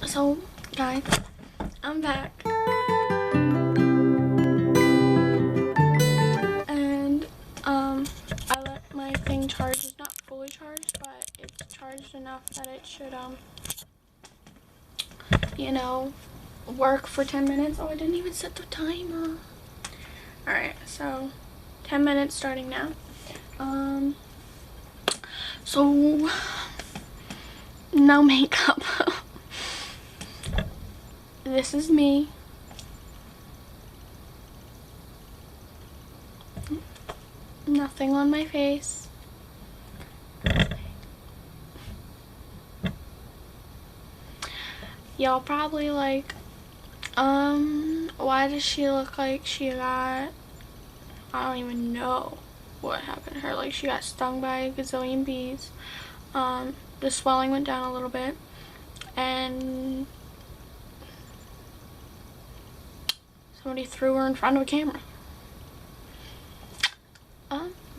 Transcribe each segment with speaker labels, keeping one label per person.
Speaker 1: So guys, I'm back, and I let my thing charge. It's not fully charged, but it's charged enough that it should you know, work for 10 minutes. Oh, I didn't even set the timer. Alright, so 10 minutes starting now. So no makeup. This is me. Nothing on my face. Y'all probably like, why does she look like she got, I don't even know what happened to her. Like, she got stung by a gazillion bees. The swelling went down a little bit, and somebody threw her in front of a camera.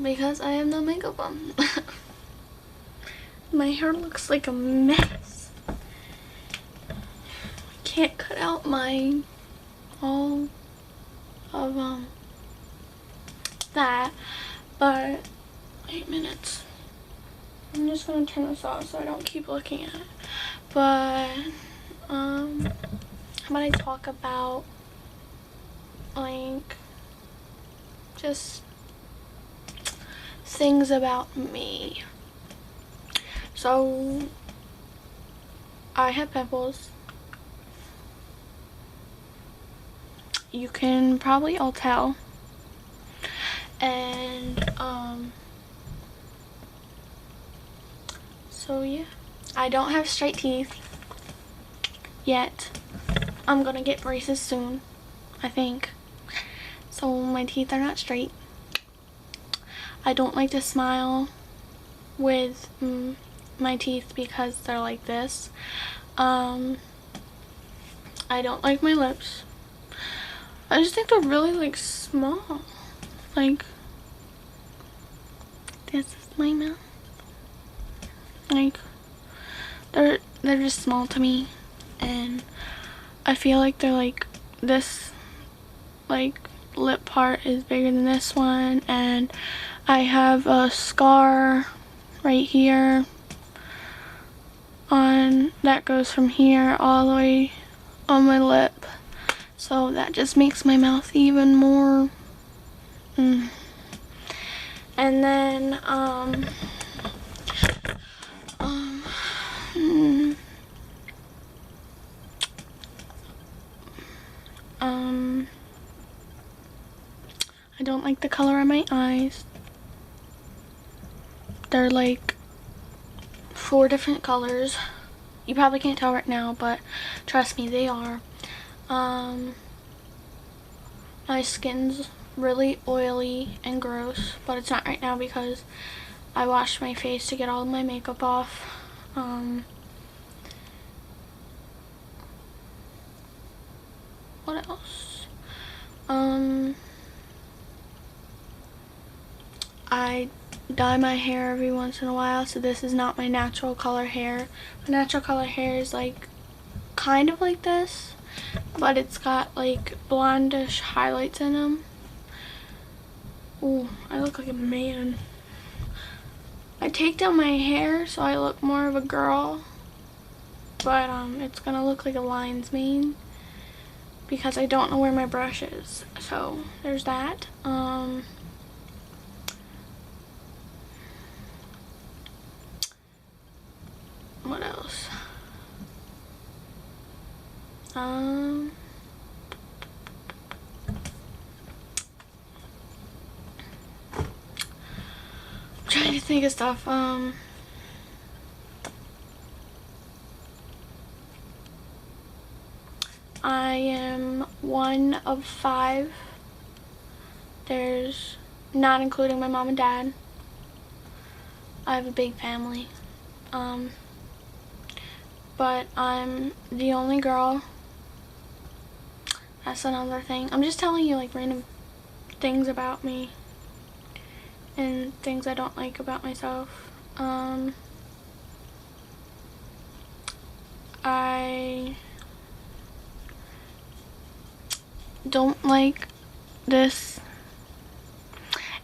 Speaker 1: Because I have no makeup on. My hair looks like a mess. Can't cut out all of that, but 8 minutes. I'm just gonna turn this off so I don't keep looking at it. But how about I talk about like just things about me. So I have pimples. You can probably all tell. And so yeah, I don't have straight teeth yet. I'm gonna get braces soon, I think. So my teeth are not straight. I don't like to smile with my teeth because they're like this. I don't like my lips. I just think they're really like small. Like, this is my mouth. Like, they're just small to me, and I feel like they're like this, like lip part is bigger than this one, and I have a scar right here on that goes from here all the way on my lip, so that just makes my mouth even more and then I don't like the color of my eyes. They're like 4 different colors. You probably can't tell right now, but trust me, they are. My skin's really oily and gross, but it's not right now because I washed my face to get all of my makeup off. What else? I dye my hair every once in a while, so this is not my natural color hair. My natural color hair is like kind of like this, but it's got like blondish highlights in them. Ooh, I look like a man. I take down my hair so I look more of a girl, but it's gonna look like a lion's mane because I don't know where my brush is. So there's that. What else? I'm trying to think of stuff. I am one of 5. There's, not including my mom and dad. I have a big family. But I'm the only girl. That's another thing. I'm just telling you like random things about me and things I don't like about myself. I don't like this.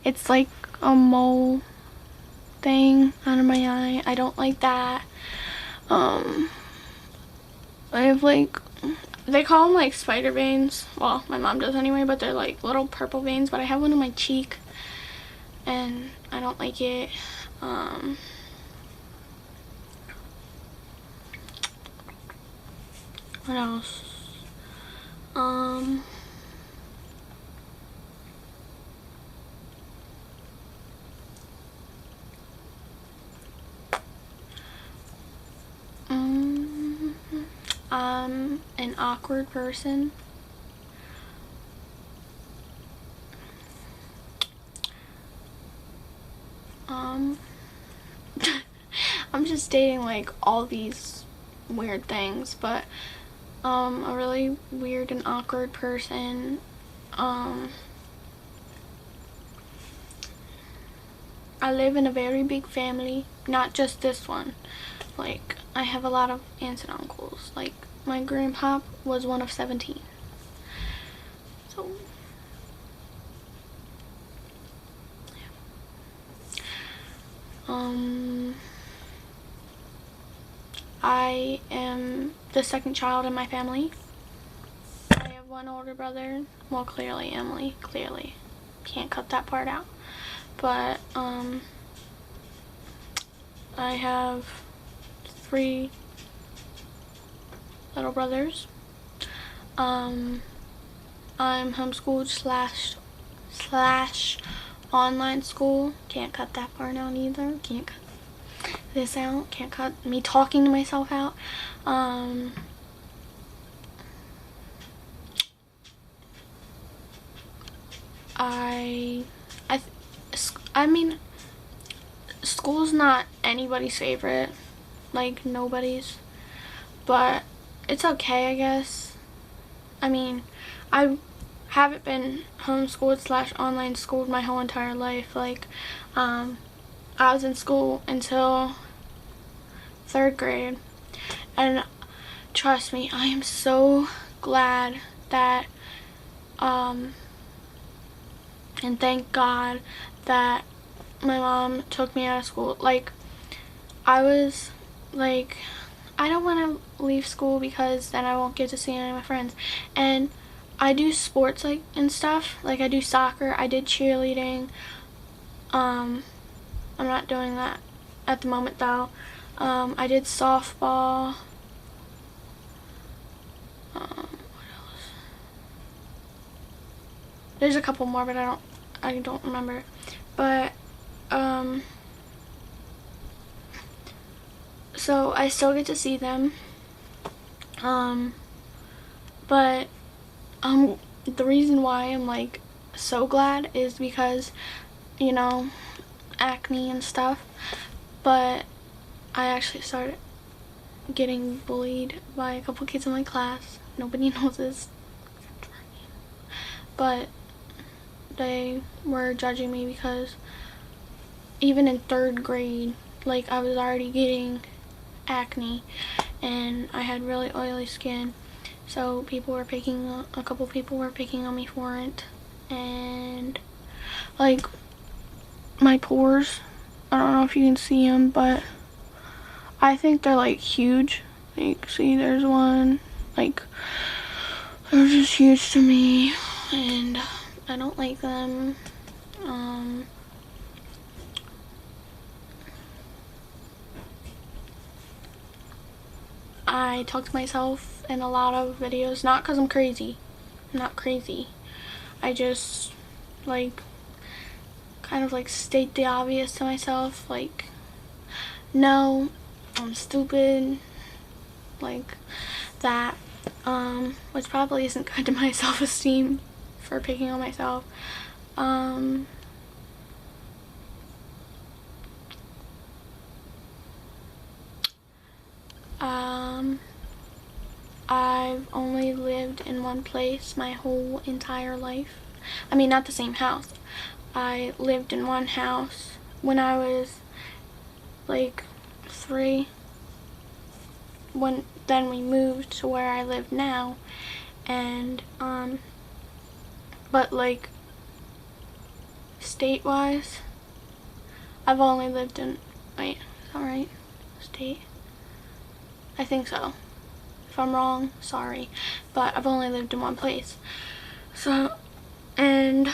Speaker 1: It's like a mole thing under my eye. I don't like that. I have like, they call them like spider veins. Well, my mom does anyway, but they're like little purple veins. But I have one on my cheek and I don't like it. What else? I'm an awkward person. I'm just stating like all these weird things, but a really weird and awkward person. I live in a very big family, not just this one. Like, I have a lot of aunts and uncles. Like, my grandpa was one of 17. So, I am the second child in my family. I have one older brother. Well, clearly Emily. Clearly. Can't cut that part out. But, I have 3 little brothers. I'm homeschooled slash online school. Can't cut that part out either. Can't cut this out. Can't cut me talking to myself out. I mean, school's not anybody's favorite, like nobody's, but it's okay, I guess. I mean, I haven't been homeschooled slash online schooled my whole entire life. Like, I was in school until 3rd grade, and trust me, I am so glad that, and thank God that my mom took me out of school. Like, I was like, I don't want to leave school because then I won't get to see any of my friends. And I do sports like and stuff. Like, I do soccer. I did cheerleading. I'm not doing that at the moment though. I did softball. What else? There's a couple more, but I don't remember. But so I still get to see them. But the reason why I'm like so glad is because, you know, acne and stuff. But I actually started getting bullied by a couple kids in my class. Nobody knows this, but they were judging me because even in 3rd grade, like, I was already getting acne and I had really oily skin. So a couple people were picking on me for it. And like, my pores, I don't know if you can see them, but I think they're like huge. Like, see, there's one. Like, they're just huge to me and I don't like them. I talk to myself in a lot of videos, not because I'm crazy. I'm not crazy. I just, like, kind of like state the obvious to myself, like, no, I'm stupid, like that, which probably isn't good to my self-esteem for picking on myself. I've only lived in one place my whole entire life. I mean, not the same house. I lived in one house when I was like 3. Then we moved to where I live now, and but like state-wise, I've only lived in, wait, is that right? State? I think so. If I'm wrong, sorry. But I've only lived in one place. So, and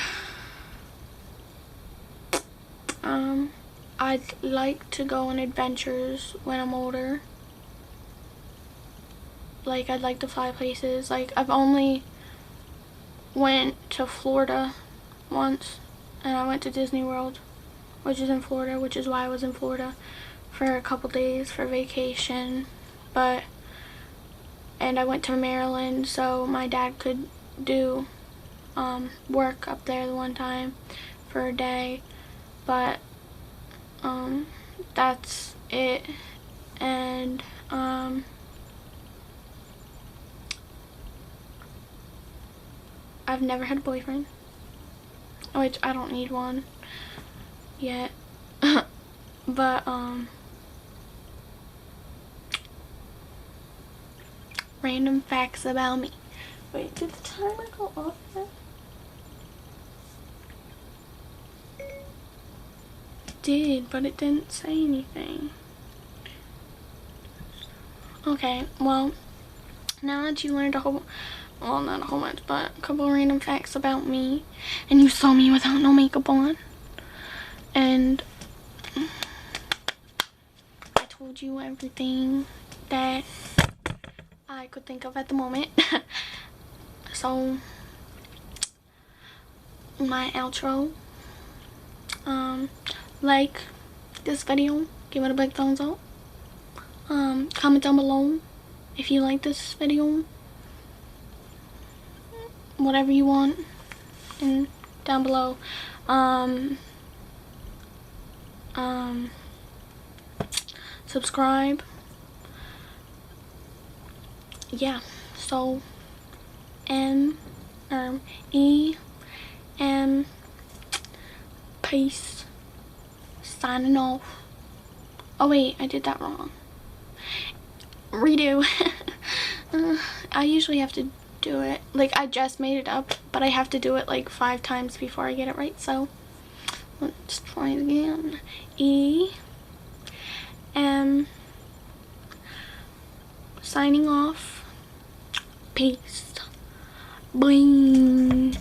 Speaker 1: I'd like to go on adventures when I'm older. Like, I'd like to fly places. Like, I've only went to Florida once, and I went to Disney World, which is in Florida, which is why I was in Florida for a couple days for vacation. But, and I went to Maryland so my dad could do work up there the one time for a day. But that's it. And I've never had a boyfriend, which I don't need one yet. But random facts about me. Wait, did the timer go off yet? It did, but it didn't say anything. Okay, well, now that you learned a whole, well, not a whole bunch, but a couple random facts about me, and you saw me without no makeup on, and I told you everything that I could think of at the moment. So, my outro, like this video, give it a big thumbs up. Comment down below if you like this video, whatever you want, and down below. Subscribe. Yeah, so peace, signing off. Oh wait, I did that wrong. Redo. I usually have to do it, like, I just made it up, but I have to do it like 5 times before I get it right, so let's try it again. Signing off. Peace. Bye.